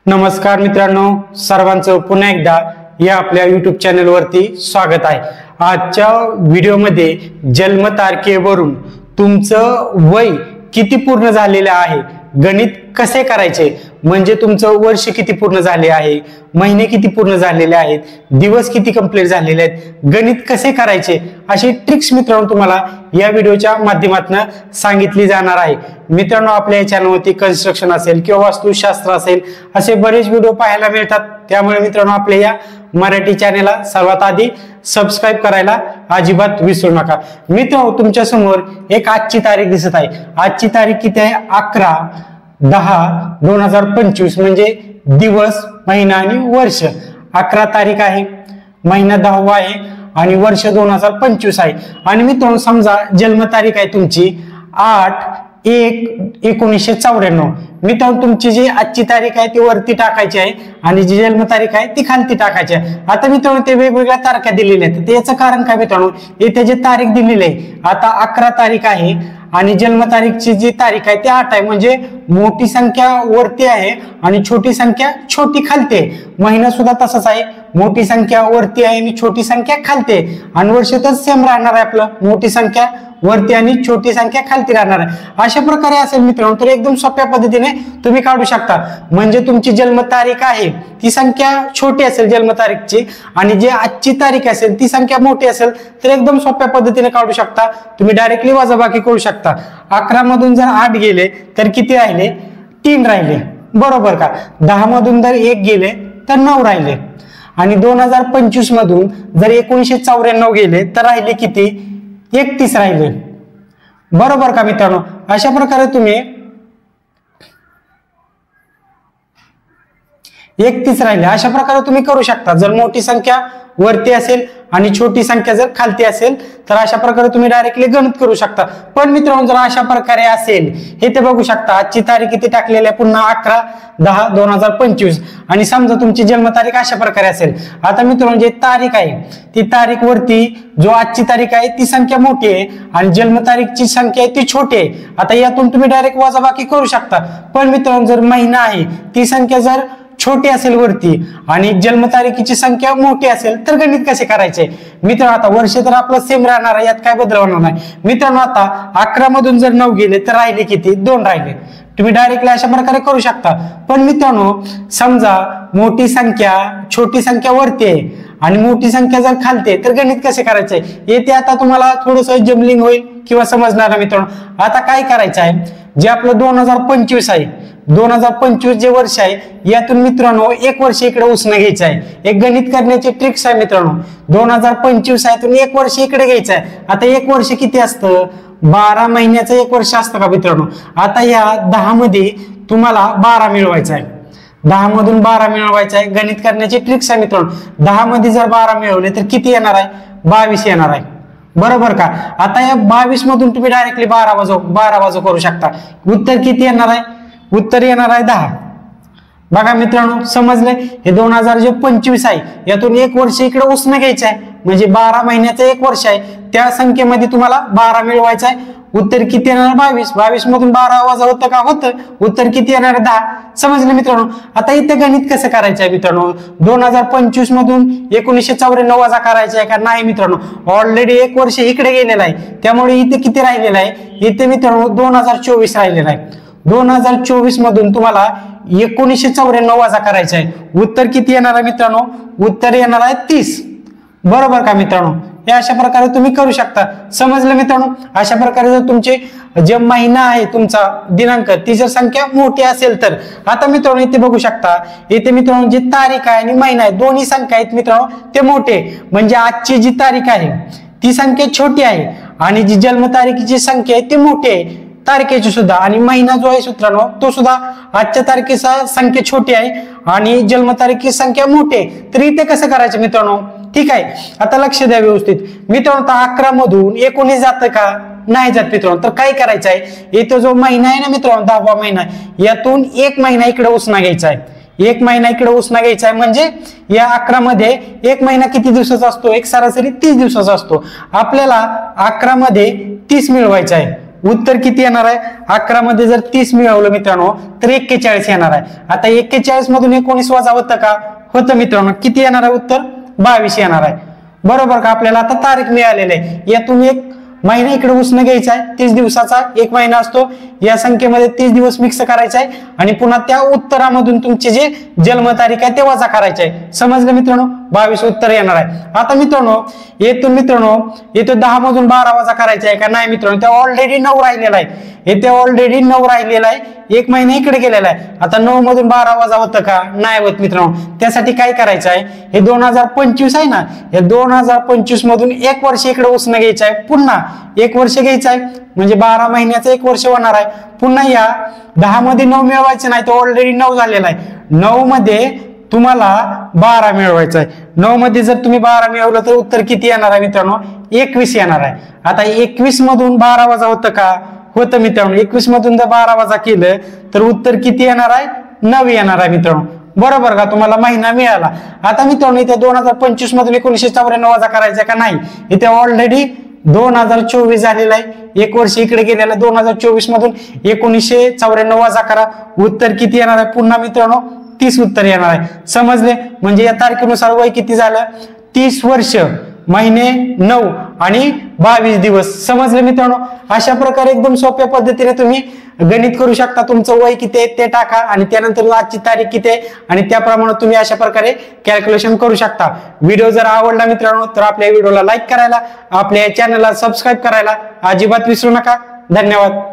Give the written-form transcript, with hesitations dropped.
नमस्कार मित्रांनो, सर्वांचं पुन्हा एकदा या आपल्या YouTube चॅनलवरती स्वागत आहे। आजच्या व्हिडिओमध्ये जन्मतारखेवरून तुमचं वय किती पूर्ण झालेले आहे, गणित कसे करायचे, म्हणजे तुमचं वर्ष किती पूर्ण झाले आहे, महिने किती पूर्ण झालेले आहेत, दिवस किती कंप्लीट झालेले आहेत, गणित कसे करायचे अशी ट्रिक्स मित्रांनो तुम्हाला या व्हिडिओच्या माध्यमातून सांगितली जाणार आहे। मित्रांनो, आपल्या चॅनलवरती कन्स्ट्रक्शन असेल किंवा वास्तुशास्त्र असेल असे बरेच व्हिडिओ पाहायला मिळतात, त्यामुळे मित्रांनो आपल्या या मराठी चॅनलला सर्वात आधी सबस्क्राइब करायला अजिबात विसरू नका। मित्रांनो, तुमच्या समोर एक आजची तारीख दिसत आहे। आजची तारीख किती आहे? 11/10/2025 म्हणजे दिवस, महिना आणि वर्ष। 11 तारीख आहे, महिना 10वा आहे आणि वर्ष 2025 आहे। आणि मित्रांनो, समजा जन्मतारीख आहे तुमची 8/1/1994। मित्रांनो, तुमची जी आजची तारीख आहे ती वरती टाकायची आहे आणि जी जन्मतारीख आहे ती खालती टाकायची आहे। आता मित्रांनो, ते वेगवेगळ्या तारखा दिलेल्या आहेत, याचं कारण काय मित्रांनो, इथे जी तारीख दिलेली आहे, आता 11 तारीख आहे आणि जन्मतारीखची जी तारीख आहे ती 8 आहे, म्हणजे मोठी संख्या वरती आहे आणि छोटी संख्या छोटी खालती आहे। महिना सुद्धा तसाच आहे, मोठी संख्या वरती आहे आणि छोटी संख्या खालती आहे। आणि वर्ष तर सेम राहणार आहे, आपलं मोठी संख्या वरती आणि छोटी संख्या खालती राहणार आहे। अशा प्रकारे असेल मित्रांनो, तर एकदम सोप्या पद्धतीने तुम्ही काढू शकता। म्हणजे तुमची जन्मतारीख आहे ती संख्या छोटी असेल जन्मतारीखची आणि जी आजची तारीख असेल ती संख्या मोठी असेल, तर एकदम सोप्या पद्धतीने काढू शकता। तुम्ही डायरेक्टली वजाबाकी करू शकता। 11 मधून जर 8 गेले तर किती राहिले? 3 राहिले, बरोबर का? 10 मधून जर 1 गेले तर 9 राहिले आणि 2025 मधून जर 1994 गेले तर राहिले किती? 31 राहिले, बरोबर का मित्रांनो? अशा प्रकारे तुम्ही 31 राहिले, अशा प्रकारे तुम्ही करू शकता। जर मोठी संख्या वरती असेल आणि छोटी संख्या जर खालती असेल तर अशा प्रकारे तुम्ही डायरेक्टली गणित करू शकता। पण मित्रांनो, जर अशा प्रकारे असेल, हे ते बघू शकता, आजची तारीख किती टाकलेली आहे पुन्हा 11/10/2025 आणि समजा तुमची जन्मतारीख अशा प्रकारे असेल। आता मित्रांनो, जी तारीख आहे ती तारीख वरती जो आजची तारीख आहे ती संख्या मोठी आहे आणि जन्मतारीखची संख्या आहे ती छोटी आहे। आता यातून तुम्ही डायरेक्ट वजाबाकी करू शकता। पण मित्रांनो, जर महिना आहे ती संख्या जर छोटी असेल वरती आणि जन्मतारीखीची संख्या मोठी असेल तर गणित कसे करायचे मित्रांनो? आता वर्ष तर आपलं सेम राहणार आहे, यात काय बदल होणार नाही मित्रांनो। आता 11 मधून जर 9 गेले तर राहिले किती? 2 राहिले। तुम्ही डायरेक्टली अशा प्रकारे करू शकता। पण मित्रांनो, समजा मोठी संख्या छोटी संख्या वरती आहे आणि मोठी संख्या जर खालते तर गणित कसे करायचे येते आता तुम्हाला थोडंसं जमलिंग होईल किंवा समजणार आहे मित्रांनो। आता काय करायचं आहे, जे आपलं 2025 आहे, 2025 जे वर्ष आहे यातून मित्रांनो 1 वर्ष इकडे उसणं घ्यायचं आहे। एक गणित करण्याची ट्रिक्स आहे मित्रांनो। 2025 यातून 1 वर्ष इकडे घ्यायचं आहे। आता 1 वर्ष किती असतं? 12 महिन्याचं 1 वर्ष असतं का मित्रांनो? आता या 10 मध्ये तुम्हाला 12 मिळवायचं आहे, 10 मधून 12 मिळवायचं आहे। गणित करण्याची ट्रिक्स आहे मित्रांनो। 10 मध्ये जर 12 मिळवले तर किती येणार आहे? 22 येणार आहे, बरोबर का? आता या 22 मधून तुम्ही डायरेक्टली 12 वजा करू शकता। उत्तर किती येणार आहे? उत्तर येणार आहे 10। बघा मित्रांनो, समजले? हे 2025 आहे, यातून 1 वर्ष इकडे उसणं घ्यायचं आहे, म्हणजे 12 महिन्याचं 1 वर्ष आहे, त्या संख्येमध्ये तुम्हाला 12 मिळवायचं आहे। उत्तर किती येणार? 22। 22 मधून 12 वजा होतं का? होतं। उत्तर किती येणार? 10। समजलं मित्रांनो? आता इथे गणित कसं करायचं आहे मित्रांनो? 2025 मधून 1994 वजा करायचं आहे का? नाही मित्रांनो, ऑलरेडी 1 वर्ष इकडे गेलेलं आहे, त्यामुळे इथे किती राहिलेलं आहे? इथे मित्रांनो 2024 राहिलेला आहे। 2024 मधून तुम्हाला 1994 वजा करायचं आहे। उत्तर किती येणार आहे मित्रांनो? उत्तर येणार आहे 30, बरोबर का मित्रांनो? हे अशा प्रकारे तुम्ही करू शकता। समजलं मित्रांनो? अशा प्रकारे जर तुमचे जे महिना आहे तुमचा दिनांक ती जर संख्या मोठी असेल तर आता मित्रांनो इथे बघू शकता, इथे मित्रांनो जी तारीख आहे आणि महिना आहे दोन्ही संख्या आहेत मित्रांनो ते मोठे, म्हणजे आजची जी तारीख आहे ती संख्या छोटी आहे आणि जी जन्मतारीखीची संख्या आहे ती मोठी आहे तारखेची सुद्धा, आणि महिना जो आहे मित्रांनो तो सुद्धा आजच्या तारखेचा संख्या छोटी आहे आणि जन्मतारीखची संख्या मोठी आहे। तर इथे कसं करायचं मित्रांनो? ठीक आहे, आता लक्ष द्या व्यवस्थित मित्रांनो। आता 11 मधून 19 जातं का? नाही जात मित्रांनो। तर काय करायचं आहे, इथे जो महिना आहे ना मित्रांनो 10वा महिना, यातून 1 महिना इकडे उसणं घ्यायचा आहे, 1 महिना इकडे उसणं घ्यायचा आहे। म्हणजे या 11 मध्ये 1 महिना किती दिवसाचा असतो? एक सरासरी 30 दिवसाचा असतो। आपल्याला 11 मध्ये 30 मिळवायचा आहे, उत्तर किती येणार आहे? 11 मध्ये जर 30 मिळवलं मित्रांनो तर 41 येणार आहे. आता 41 मधून 19 वजा होतं का? होतं मित्रांनो. किती येणार आहे उत्तर? 22 येणार आहे. बरोबर का? आपल्याला आता तारीख मिळालेली आहे. यातून एक महिना इकडे उसनं घ्यायचा आहे. 30 दिवसाचा एक महिना असतो. या संख्येमध्ये 30 दिवस मिक्स करायचा आहे आणि पुन्हा त्या उत्तरामधून तुमची जे जन्मतारीख आहे ते वजा करायचे आहे. समजलं मित्रांनो? 22 उत्तर येणार आहे. आता मित्रांनो येथे 10 मधून 12 वजा करायचा आहे का? नाही मित्रांनो, ते ऑलरेडी 9 राहिलेला आहे. येथे ऑलरेडी 9 राहिलेला आहे. एक महिना इकडे गेलेला आहे. आता 9 मधून 12 वजा होतं का? नाही होत मित्रांनो. त्यासाठी काय करायचं आहे? हे 2025 आहे ना, या 2025 मधून एक वर्ष इकडे उसणं घ्यायचं आहे. पुन्हा एक वर्ष घ्यायचं आहे म्हणजे 12 महिन्याचं एक वर्ष होणार आहे. पुन्हा या 10 मध्ये 9 मिळवायचं नाही, तो ऑलरेडी 9 झालेला आहे. 9 मध्ये तुम्हाला 12 मिळवायचं आहे. 9 मध्ये जर तुम्ही 12 मिळवलं तर उत्तर किती येणार आहे मित्रांनो? 21 येणार आहे. आता 21 मधून 12 वजा होतं का? होतं मित्रांनो. 21 मधून जर 12 वजा केलं तर उत्तर किती येणार आहे? 9 येणार आहे मित्रांनो. बरोबर का? तुम्हाला महिना मिळाला. आता मित्रांनो इथे 2025 मधून 1994 वजा करायचा का? नाही. इथे ऑलरेडी 2024 झालेला आहे. एक वर्ष इकडे गेलेला. 2024 मधून 1994 वजा करा. उत्तर किती येणार आहे? पुन्हा मित्रांनो 30 उत्तर येणार आहे. समजले? म्हणजे या तारखेनुसार वय किती झालं? 30 वर्ष, महिने 9 आणि 22 दिवस. समजले मित्रांनो? अशा प्रकारे एकदम सोप्या पद्धतीने तुम्ही गणित करू शकता. तुमचं वय किती आहे ते टाका आणि त्यानंतर आजची तारीख किती आहे आणि त्याप्रमाणे तुम्ही अशा प्रकारे कॅल्क्युलेशन करू शकता. व्हिडिओ जर आवडला मित्रांनो तर आपल्या व्हिडिओला लाईक करायला, आपल्या चॅनलला सबस्क्राईब करायला अजिबात विसरू नका. धन्यवाद.